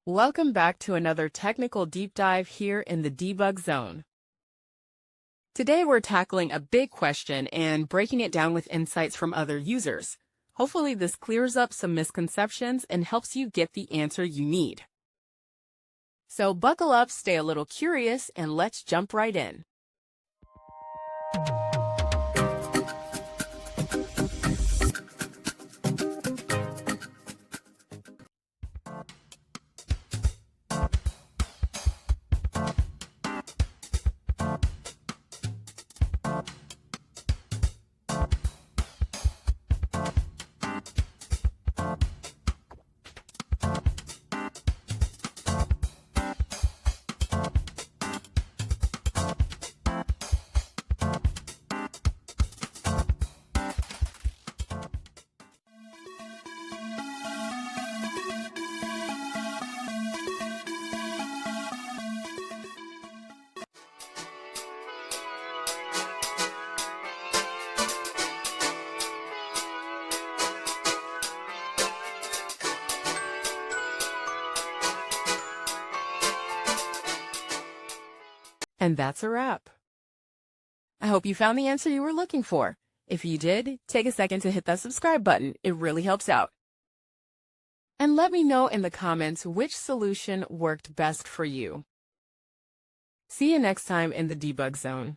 Welcome back to another technical deep dive here in the debug zone. Today we're tackling a big question and breaking it down with insights from other users. Hopefully this clears up some misconceptions and helps you get the answer you need. So buckle up, stay a little curious, and let's jump right in. And that's a wrap. I hope you found the answer you were looking for. If you did, take a second to hit that subscribe button. It really helps out. And let me know in the comments which solution worked best for you. See you next time in the debug zone.